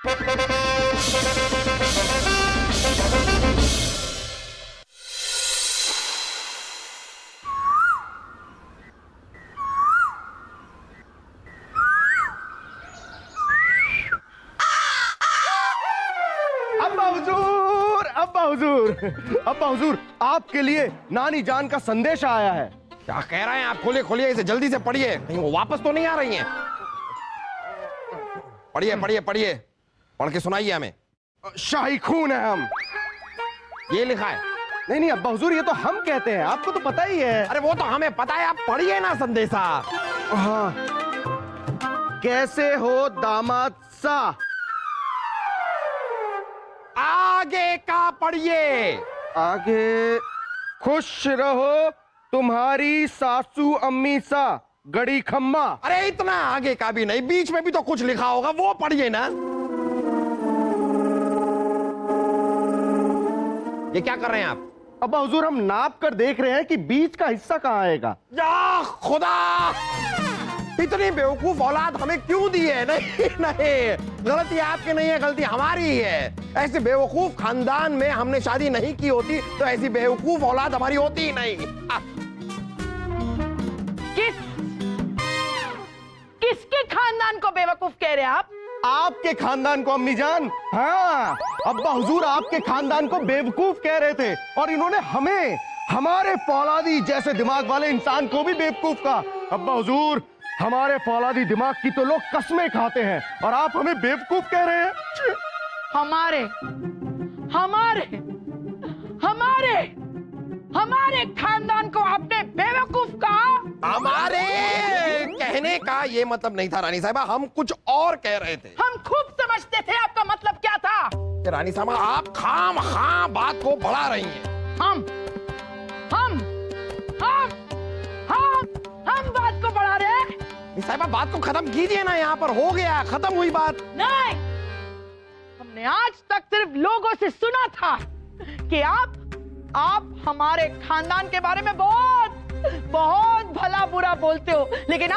अब्बा हुजूर, आपके लिए नानी जान का संदेश आया है। क्या कह रहे हैं आप? खोलिए खोलिए, इसे जल्दी से पढ़िए, कहीं वो वापस तो नहीं आ रही हैं। पढ़िए पढ़िए पढ़िए, पढ़ के सुनाइए हमें। शाही खून है हम। ये लिखा है? नहीं नहीं अब्बा हुजूर, ये तो हम कहते हैं, आपको तो पता ही है। अरे वो तो हमें पता है, आप पढ़िए ना संदेशा। हाँ। कैसे हो दामाद सा? आगे का पढ़िए। आगे, खुश रहो तुम्हारी सासू अम्मी सा गड़ी खम्मा। अरे इतना आगे का भी नहीं, बीच में भी तो कुछ लिखा होगा, वो पढ़िए ना। ये क्या कर रहे हैं आप? अब्बा हुजूर, हम नाप कर देख रहे हैं कि बीच का हिस्सा कहां आएगा। या खुदा, इतनी बेवकूफ औलाद हमें क्यों दी है? नहीं नहीं, गलती आपकी नहीं है, गलती हमारी ही है। ऐसे बेवकूफ खानदान में हमने शादी नहीं की होती तो ऐसी बेवकूफ औलाद हमारी होती ही नहीं। किसके खानदान को बेवकूफ कह रहे हैं आप? आपके खानदान को अम्मी जान। हाँ, अब्बा हुजूर आपके खानदान को बेवकूफ कह रहे थे और इन्होंने हमें, हमारे फौलादी जैसे दिमाग वाले इंसान को भी बेवकूफ कहा। अब्बा हुजूर, हमारे फौलादी दिमाग की तो लोग कसमें खाते हैं और आप हमें बेवकूफ कह रहे हैं। हमारे हमारे हमारे हमारे खानदान को आपने बेवकूफ कहा? हमारे कहने का ये मतलब नहीं था रानी साहिबा, हम कुछ और कह रहे थे। हम खूब समझते थे आपका मतलब क्या था। कि रानी साहिबा आप खामखा बात को बढ़ा रही हैं। हम बात को बढ़ा रहे हैं। साहिबा बात को खत्म कीजिए ना, यहाँ पर हो गया, खत्म हुई बात। नहीं, हमने आज तक सिर्फ लोगों से सुना था कि आप हमारे खानदान के बारे में बहुत भला बुरा बोलते हो, लेकिन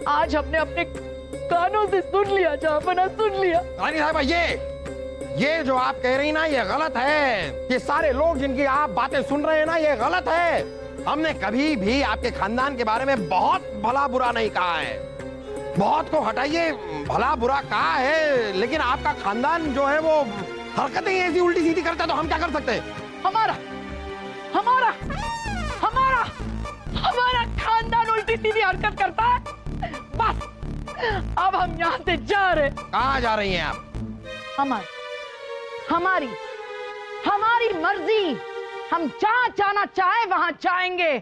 आज हमने अपने कानों से सुन लिया, जहां सुन लिया। रानी साहिबा ये जो आप कह रही ना, ये गलत है। ये सारे लोग जिनकी आप बातें सुन रहे हैं ना, ये गलत है। हमने कभी भी आपके खानदान के बारे में बहुत भला बुरा नहीं कहा है। बहुत को हटाइए, भला बुरा कहा है, लेकिन आपका खानदान जो है वो हरकतें ऐसी उल्टी सीधी करता है तो हम क्या कर सकते हैं? हमारा खानदान उल्टी सीधी हरकत करता है। बस अब हम यहाँ से जा रहे। कहाँ जा रही हैं आप? हमारी मर्जी, हम जहाँ जाना चाहे वहां जाएंगे।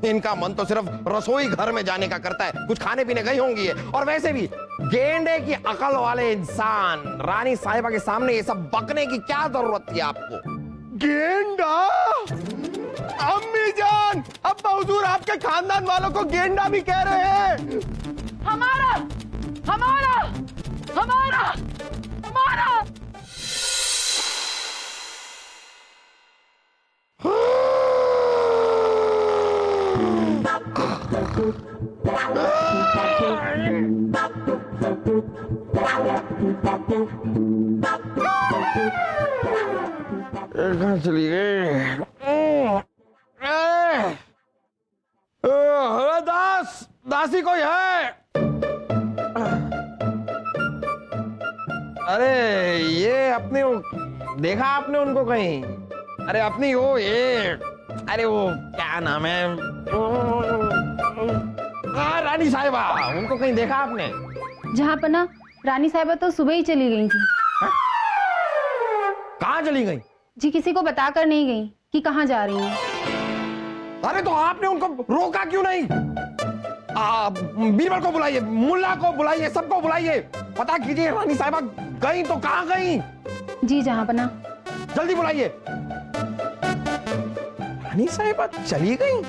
इनका मन तो सिर्फ रसोई घर में जाने का करता है, कुछ खाने पीने गई होंगी है। और वैसे भी गेंडे की अकल वाले इंसान, रानी साहिबा के सामने ये सब बकने की क्या जरूरत थी आपको? गेंडा? अम्मी जान, अब्बा हुजूर आपके खानदान वालों को गेंडा भी कह रहे हैं। हमारा कहाँ चली गई? दासी कोई है? अरे ये अपनी देखा आपने उनको कहीं? अरे अपनी वो ये, अरे वो क्या नाम है, रानी साहिबा, उनको कहीं देखा आपने? जहाँ पना, रानी साहिबा तो सुबह ही चली गई थी। कहाँ चली गई? जी किसी को बताकर नहीं गई कि कहाँ जा रही हैं। अरे तो आपने उनको रोका क्यों नहीं? बीरबल को बुलाइए, मुल्ला को बुलाइए, सबको बुलाइए, पता कीजिए रानी साहिबा गई तो कहाँ गई। जी जहाँ पना। जल्दी बुलाइए। रानी साहिबा चली गई?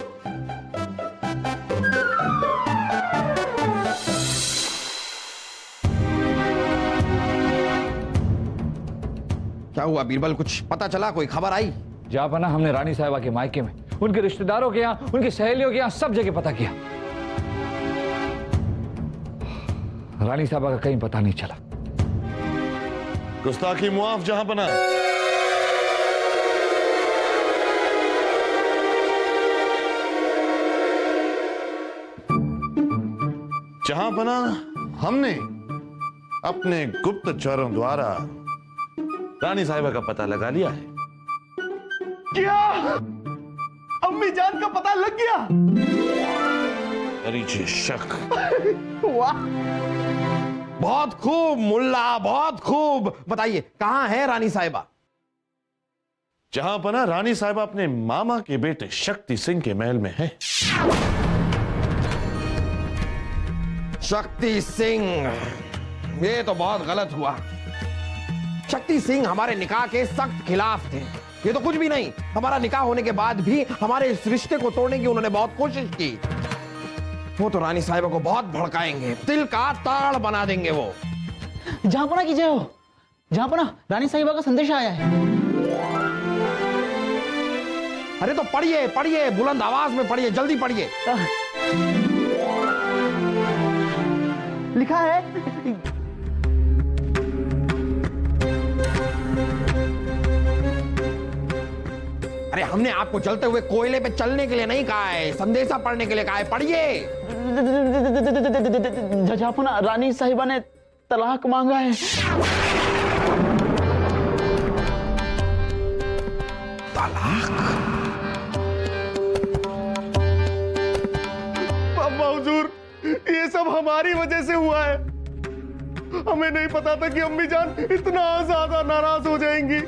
क्या हुआ बीरबल, कुछ पता चला, कोई खबर आई? जापना, हमने रानी साहिबा के मायके में, उनके रिश्तेदारों के यहाँ, उनकी सहेलियों के यहाँ, सब जगह पता किया। रानी साहबा का कहीं पता नहीं चला। गुस्ताखी मुआफ जहां पना। जहां पना, हमने अपने गुप्तचरों द्वारा रानी साहिबा का पता लगा लिया है। क्या अम्मी जान का पता लग गया? परिचय शक। वाह, बहुत खूब मुल्ला, बहुत खूब। बताइए कहां है रानी साहिबा? जहां पना, रानी साहिबा अपने मामा के बेटे शक्ति सिंह के महल में है। शक्ति सिंह, ये तो बहुत गलत हुआ। शक्ति सिंह हमारे निकाह के सख्त खिलाफ थे। ये तो कुछ भी नहीं, हमारा निकाह होने के बाद भी हमारे इस रिश्ते को तोड़ने की उन्होंने बहुत कोशिश की। वो तो रानी साहिबा को बहुत भड़काएंगे, दिल का ताड़ बना देंगे वो। जहांपना की जय हो। जहांपना, रानी साहिबा का संदेश आया है। अरे तो पढ़िए पढ़िए, बुलंद आवाज में पढ़िए, जल्दी पढ़िए। लिखा है, अरे हमने आपको चलते हुए कोयले पे चलने के लिए नहीं कहा है, संदेशा पढ़ने के लिए कहा है। पढ़िए। जहांपना, रानी साहिबा ने तलाक मांगा है। अब्बा हुजूर, ये सब हमारी वजह से हुआ है। हमें नहीं पता था कि अम्मी जान इतना ज्यादा नाराज हो जाएंगी।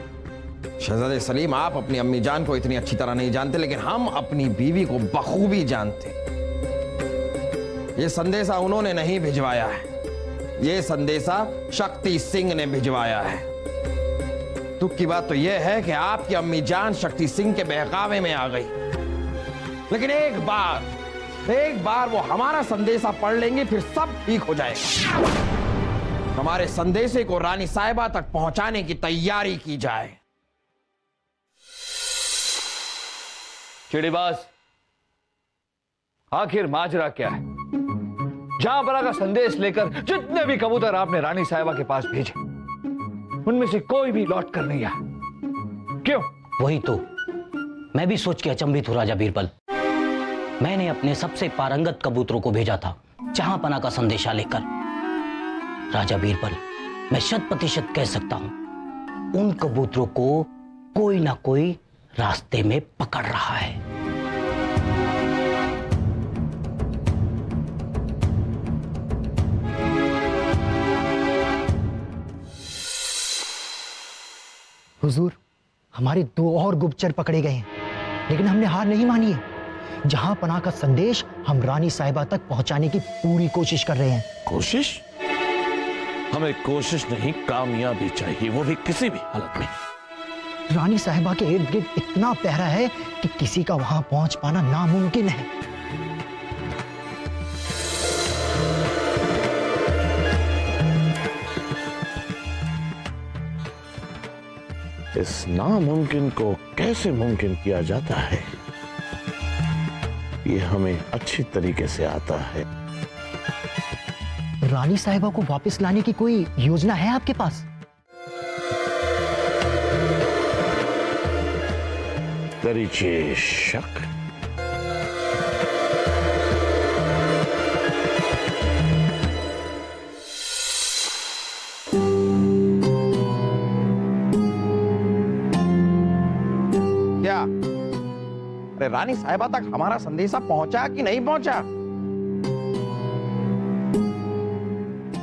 शहजादे सलीम, आप अपनी अम्मी जान को इतनी अच्छी तरह नहीं जानते, लेकिन हम अपनी बीवी को बखूबी जानते। ये संदेशा उन्होंने नहीं भिजवाया है, ये संदेशा शक्ति सिंह ने भिजवाया है। दुख की बात तो यह है कि आपकी अम्मी जान शक्ति सिंह के बहकावे में आ गई। लेकिन एक बार वो हमारा संदेशा पढ़ लेंगे, फिर सब ठीक हो जाएगा। हमारे संदेशे को रानी साहिबा तक पहुंचाने की तैयारी की जाए। चिड़ीबाज, आखिर माजरा क्या है? जहांपना का संदेश लेकर जितने भी कबूतर आपने रानी साहिबा के पास भेजे, उनमें से कोई भी लौट कर नहीं आया। क्यों? वही तो मैं भी सोच के अचंभित हूं राजा बीरबल। मैंने अपने सबसे पारंगत कबूतरों को भेजा था जहांपना का संदेशा लेकर। राजा बीरबल, मैं 100% कह सकता हूं, उन कबूतरों को कोई ना कोई रास्ते में पकड़ रहा है। हुजूर, हमारे 2 और गुप्तचर पकड़े गए हैं, लेकिन हमने हार नहीं मानी है। जहांपना का संदेश हम रानी साहिबा तक पहुंचाने की पूरी कोशिश कर रहे हैं। कोशिश? हमें कोशिश नहीं, कामयाबी चाहिए, वो भी किसी भी हालत में। रानी साहिबा के इर्द गिर्द इतना पहरा है कि किसी का वहां पहुंच पाना नामुमकिन है। इस नामुमकिन को कैसे मुमकिन किया जाता है, ये हमें अच्छी तरीके से आता है। रानी साहिबा को वापस लाने की कोई योजना है आपके पास? परिचय शक। क्या? अरे रानी साहिबा तक हमारा संदेशा पहुंचा कि नहीं पहुंचा?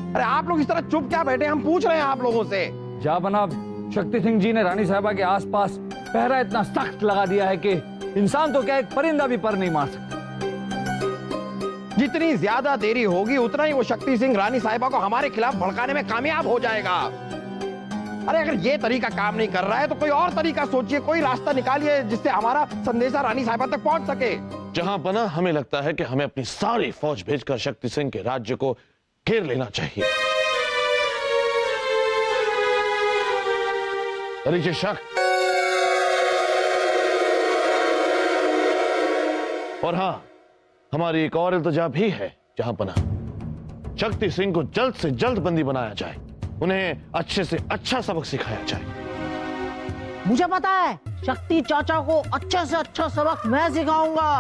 अरे आप लोग इस तरह चुप क्या बैठे? हम पूछ रहे हैं आप लोगों से। जहांपना, शक्ति सिंह जी ने रानी साहिबा के आसपास पहरा इतना सख्त लगा दिया है कि इंसान तो क्या, एक परिंदा भी पर नहीं मार सकता। जितनी ज्यादा देरी होगी उतना ही वो शक्ति सिंह रानी साहिबा को हमारे खिलाफ भड़काने में कामयाब हो जाएगा। अरे अगर ये तरीका काम नहीं कर रहा है तो कोई और तरीका सोचिए, कोई रास्ता निकालिए जिससे हमारा संदेशा रानी साहिबा तक पहुंच सके। जहांपना, हमें लगता है कि हमें अपनी सारी फौज भेजकर शक्ति सिंह के राज्य को घेर लेना चाहिए। परिचय शक। और हां, हमारी एक और इल्तिजा भी है जहांपना। शक्ति सिंह को जल्द से जल्द बंदी बनाया जाए, उन्हें अच्छे से अच्छा सबक सिखाया जाए। मुझे पता है शक्ति चाचा को अच्छे से अच्छा सबक मैं सिखाऊंगा,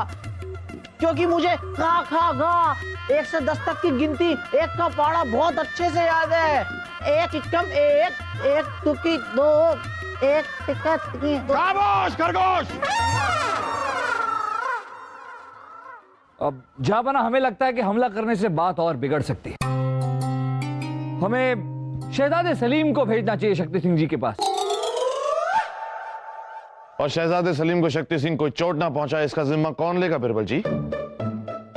क्योंकि मुझे का खा गा 1 से 10 तक की गिनती 1 का पहाड़ा बहुत अच्छे से याद है। 1 इक्कम 1, 1 दुकी 2, 1 टिक्का 3। खामोश खरगोश। अब जहां हमें लगता है कि हमला करने से बात और बिगड़ सकती है। हमें शहजादे सलीम को भेजना चाहिए शक्ति सिंह जी के पास। और शहजादे सलीम को शक्ति सिंह कोई चोट ना पहुंचाए, इसका जिम्मा कौन लेगा बिरबल जी?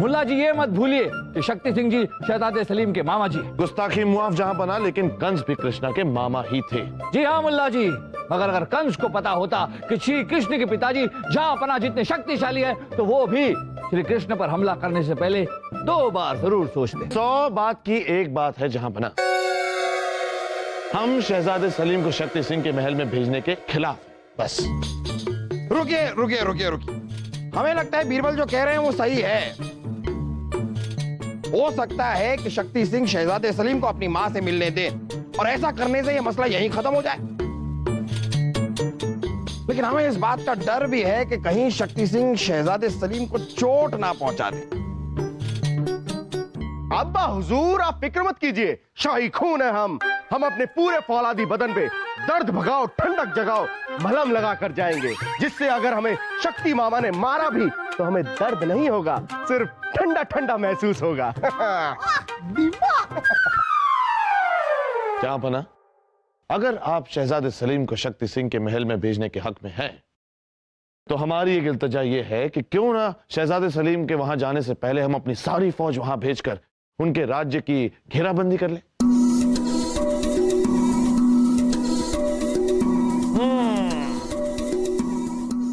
मुल्ला जी ये मत भूलिए कि शक्ति सिंह जी शहजादे सलीम के मामा जी हैं। गुस्ताखी मुआफ जहां बना, लेकिन कंस भी कृष्णा के मामा ही थे। जी हाँ मुल्ला जी, मगर अगर कंस को पता होता कि श्री कृष्ण के पिताजी जहांपना जितने शक्तिशाली है, तो वो भी श्री कृष्ण पर हमला करने से पहले 2 बार जरूर सोचते। 100 बात की एक बात है जहांपना, हम शहजादे सलीम को शक्ति सिंह के महल में भेजने के खिलाफ, बस। रुकिए रुकिए रुकिए रुकिए, हमें लगता है बीरबल जो कह रहे हैं वो सही है। हो सकता है कि शक्ति सिंह शहजादे सलीम को अपनी मां से मिलने दे, और ऐसा करने से यह मसला यहीं खत्म हो जाए। लेकिन हमें इस बात का डर भी है कि कहीं शक्ति सिंह शहजादे सलीम को चोट ना पहुंचा दे। अब्बा हुजूर आप फिक्र मत कीजिए, शाही खून है हम अपने पूरे फौलादी बदन पे दर्द भगाओ, ठंडक जगाओ, मलहम लगा कर जाएंगे, जिससे अगर हमें शक्ति मामा ने मारा भी तो हमें दर्द नहीं होगा, सिर्फ ठंडा ठंडा महसूस होगा। जहांपना, अगर आप शहजादे सलीम को शक्ति सिंह के महल में भेजने के हक में हैं, तो हमारी एक इल्तिजा यह है कि क्यों ना शहजादे सलीम के वहां जाने से पहले हम अपनी सारी फौज वहां भेजकर उनके राज्य की घेराबंदी कर लें।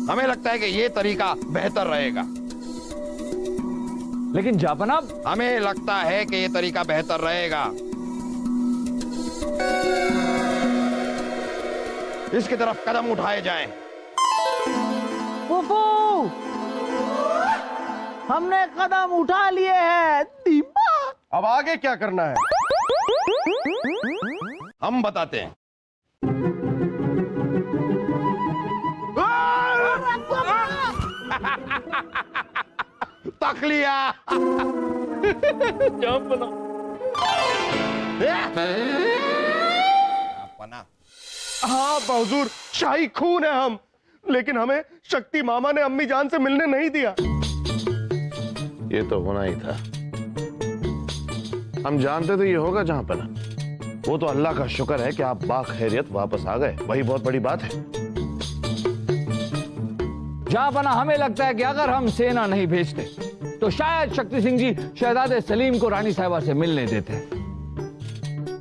हमें लगता है कि यह तरीका बेहतर रहेगा। लेकिन जापना, हमें लगता है कि यह तरीका बेहतर रहेगा। इसकी तरफ कदम उठाए जाएं। फूफू, हमने कदम उठा लिए हैं। दीपक, अब आगे क्या करना है? हम बताते हैं। तक लिया। अपना। हाँ हुजूर, शाही खून है हम, लेकिन हमें शक्ति मामा ने अम्मी जान से मिलने नहीं दिया। ये तो होना ही था, हम जानते थे ये होगा जहांपना। वो तो अल्लाह का शुक्र है कि आप बाखैरियत वापस आ गए, वही बहुत बड़ी बात है। जहांपना, हमें लगता है कि अगर हम सेना नहीं भेजते तो शायद शक्ति सिंह जी शहजादे सलीम को रानी साहिबा से मिलने देते।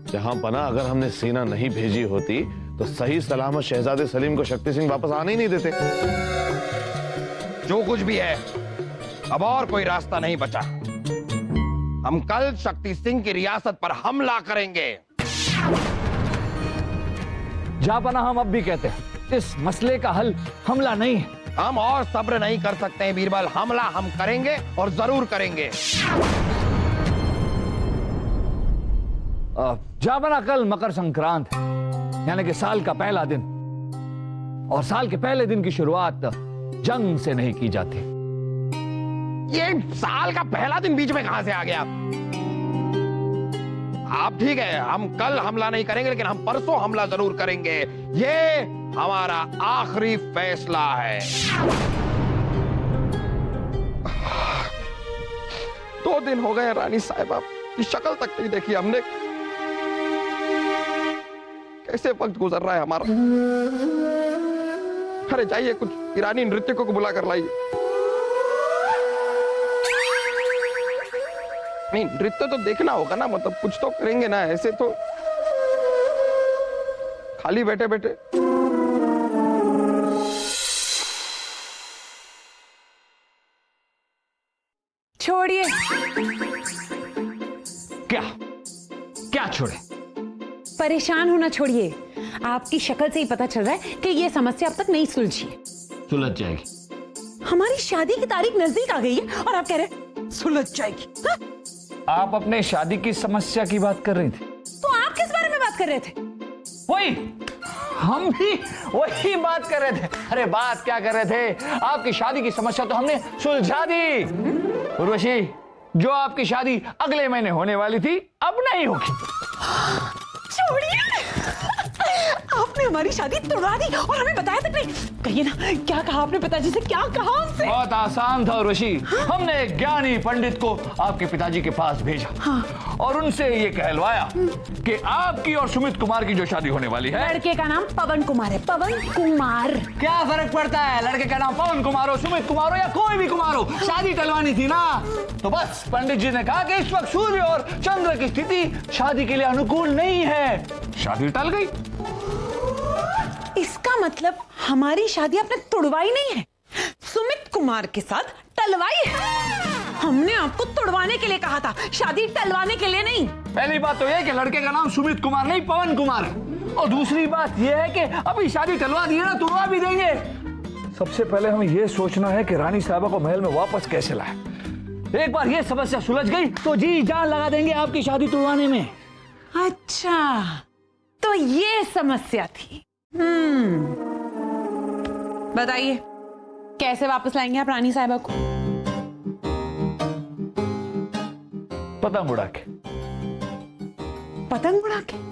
जहांपना, अगर हमने सेना नहीं भेजी होती तो सही सलामत शहजादे सलीम को शक्ति सिंह वापस आने ही नहीं देते। जो कुछ भी है, अब और कोई रास्ता नहीं बचा। हम कल शक्ति सिंह की रियासत पर हमला करेंगे। जहांपना, हम अब भी कहते हैं इस मसले का हल हमला नहीं है। हम और सब्र नहीं कर सकते हैं बीरबल, हमला हम करेंगे और जरूर करेंगे। जहांपना, कल मकर संक्रांत है, यानी कि साल का पहला दिन, और साल के पहले दिन की शुरुआत जंग से नहीं की जाती। ये साल का पहला दिन बीच में कहां से आ गया? आप ठीक है, हम कल हमला नहीं करेंगे, लेकिन हम परसों हमला जरूर करेंगे। ये हमारा आखिरी फैसला है। 2 दिन हो गए रानी साहिबा की शक्ल तक नहीं देखी हमने। कैसे वक्त गुजर रहा है हमारा। अरे जाइए, कुछ ईरानी नृत्यकों को बुला कर लाइए। नहीं, नृत्य तो देखना होगा ना, मतलब कुछ तो करेंगे ना, ऐसे तो खाली बैठे बैठे। छोड़िए। क्या क्या छोड़े? परेशान होना छोड़िए। आपकी शक्ल से ही पता चल रहा है कि ये समस्या अब तक नहीं सुलझी है। सुलझ जाएगी। हमारी शादी की तारीख नजदीक आ गई है और आप कह रहे हैं सुलझ जाएगी। हाँ? आप अपने शादी की समस्या की बात कर रही थी। तो आप किस बारे में बात कर रहे थे? वही, हम भी वही बात कर रहे थे। अरे बात क्या कर रहे थे, आपकी शादी की समस्या तो हमने सुलझा दी। उर्वशी, जो आपकी शादी अगले महीने होने वाली थी अब नहीं होगी। छोड़िए, आपने हमारी शादी तोड़ा दी और हमें बताया तक नहीं। कहिए ना, क्या कहा आपने पिताजी से? क्या कहा उनसे? बहुत आसान था उर्वशी। हमने एक ज्ञानी पंडित को आपके पिताजी के पास भेजा और उनसे ये कहलवाया कि आपकी और सुमित कुमार की जो शादी होने वाली है, लड़के का नाम पवन कुमार है। पवन कुमार। क्या फर्क पड़ता है, लड़के का नाम पवन कुमार हो, सुमित कुमार हो या कोई भी कुमार हो, शादी टलवानी थी ना। तो बस पंडित जी ने कहा कि इस वक्त सूर्य और चंद्र की स्थिति शादी के लिए अनुकूल नहीं है। शादी टल गई। इसका मतलब हमारी शादी आपने तुड़वाई नहीं है, सुमित कुमार के साथ टलवाई है। हमने आपको तुड़वाने के लिए कहा था, शादी टलवाने के लिए नहीं। पहली बात तो यह कि लड़के का नाम सुमित कुमार नहीं पवन कुमार है, और दूसरी बात यह है कि अभी शादी टलवा दी है ना, तुड़वा भी देंगे। सबसे पहले हमें यह सोचना है कि रानी साहिबा को महल में वापस कैसे लाए। एक बार यह समस्या सुलझ गई तो जी जान लगा देंगे आपकी शादी तुड़वाने में। अच्छा, तो ये समस्या थी। बताइए, कैसे वापस लाएंगे आप रानी साहिबा को? पतंग उड़ा के। पतंग उड़ा के?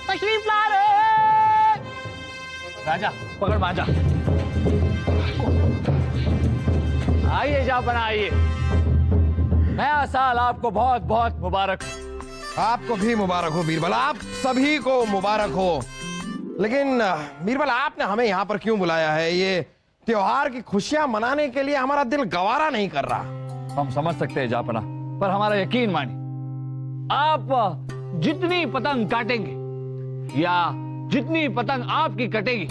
तशरीफ ला रहे। राजा पकड़ मांझा। आइए जापना, आइए। नया साल आपको बहुत बहुत मुबारक। आपको भी मुबारक हो बीरबल, आप सभी को मुबारक हो। लेकिन बीरबल, आपने हमें यहाँ पर क्यों बुलाया है? ये त्योहार की खुशियां मनाने के लिए हमारा दिल गवारा नहीं कर रहा। हम समझ सकते हैं जापना, पर हमारा यकीन मानिए, आप जितनी पतंग काटेंगे या जितनी पतंग आपकी कटेगी,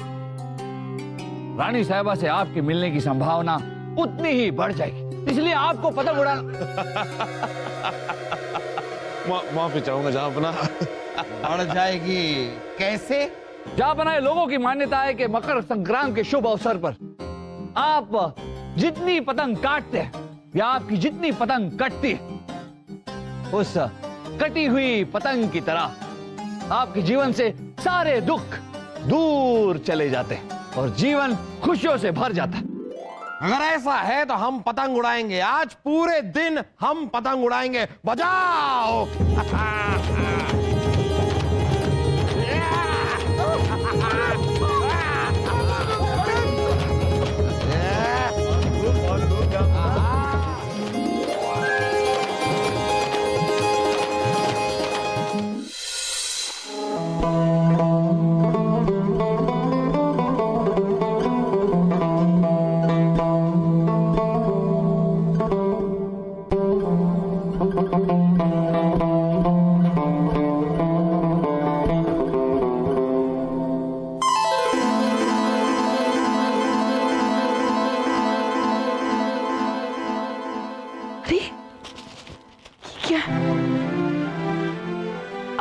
रानी साहिबा से आपके मिलने की संभावना उतनी ही बढ़ जाएगी। इसलिए आपको पतंग उड़ाना। माफी चाहूंगा जापना। बढ़ जाएगी कैसे? जापना, लोगों की मान्यता है कि मकर संक्रांति के शुभ अवसर पर आप जितनी पतंग काटते हैं या आपकी जितनी पतंग कटती है, उस कटी हुई पतंग की तरह आपके जीवन से सारे दुख दूर चले जाते हैं और जीवन खुशियों से भर जाता है। अगर ऐसा है तो हम पतंग उड़ाएंगे, आज पूरे दिन हम पतंग उड़ाएंगे। बजाओ।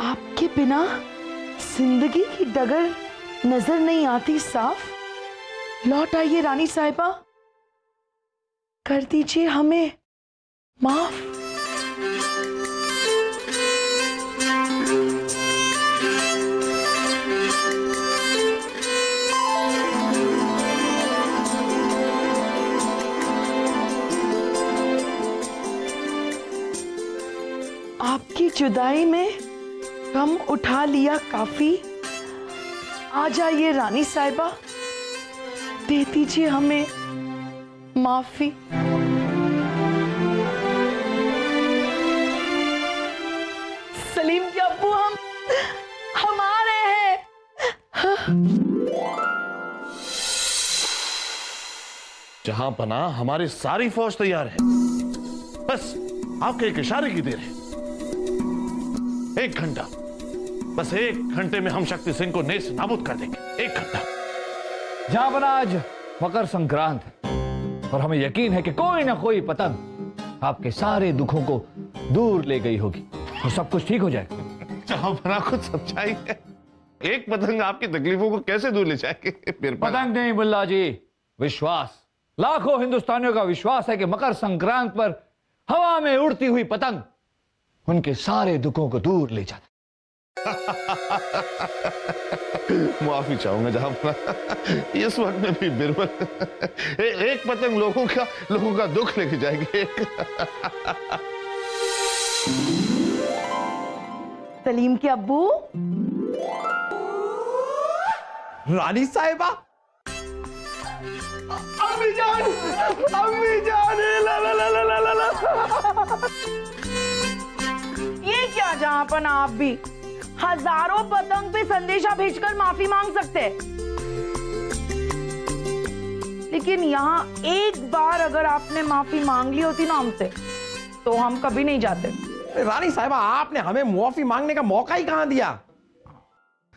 आपके बिना जिंदगी की डगर नजर नहीं आती साफ। लौट आइए रानी साहिबा, कर दीजिए हमें माफ। आपकी जुदाई में गम उठा लिया काफी। आ जाइए रानी साहिबा, दे दीजिए हमें माफी। सलीम के अब्बू, जहां पना हमारी सारी फौज तैयार है, बस आपके एक इशारे की देर है। 1 घंटा, बस 1 घंटे में हम शक्ति सिंह को नेस्त नाबूद कर देंगे। 1 घंटा। जहां पर आज मकर संक्रांत है और हमें यकीन है कि कोई ना कोई पतंग आपके सारे दुखों को दूर ले गई होगी और सब कुछ ठीक हो जाएगा। जहां पना कुछ सच्चाई है, एक पतंग आपकी तकलीफों को कैसे दूर ले जाएगी? पतंग नहीं मुल्ला जी, विश्वास। लाखों हिंदुस्तानियों का विश्वास है कि मकर संक्रांत पर हवा में उड़ती हुई पतंग उनके सारे दुखों को दूर ले जाती। माफी चाहूंगा जहां इस वक्त में भी बिरबल एक पतंग लोगों का दुख लेके जाएगी। सलीम के अब्बू, रानी साहिबा, अम्मी जान, ला ला ला ला ला ला। ये क्या जहांपन, आप भी हजारों पतंग पे संदेशा भेजकर माफी मांग सकते हैं, लेकिन यहाँ एक बार अगर आपने माफी मांग ली होती ना हमसे, तो हम कभी नहीं जाते। रानी साहिबा, आपने हमें मुआफी मांगने का मौका ही कहां दिया?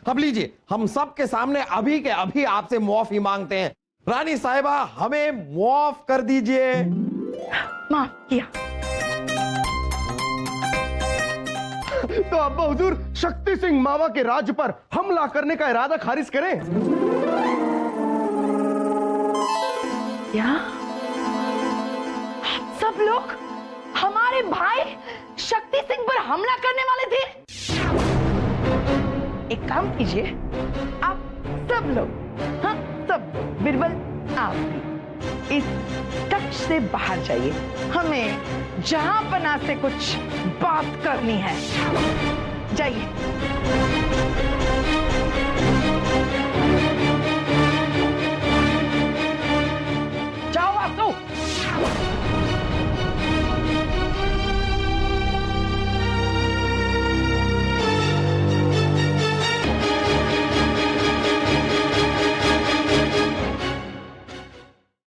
अब लीजिए, हम सबके सामने अभी के अभी आपसे मुआफी मांगते हैं। रानी साहिबा, हमें मुआफ कर दीजिए। माफ किया। तो अब्बा हुजूर शक्ति सिंह मामा के राज्य पर हमला करने का इरादा खारिज करें। क्या आप सब लोग हमारे भाई शक्ति सिंह पर हमला करने वाले थे? एक काम कीजिए, आप सब लोग, हाँ सब, बिरबल आप भी इस कक्ष से बाहर जाइए, हमें जहांपना से कुछ बात करनी है। जाइए।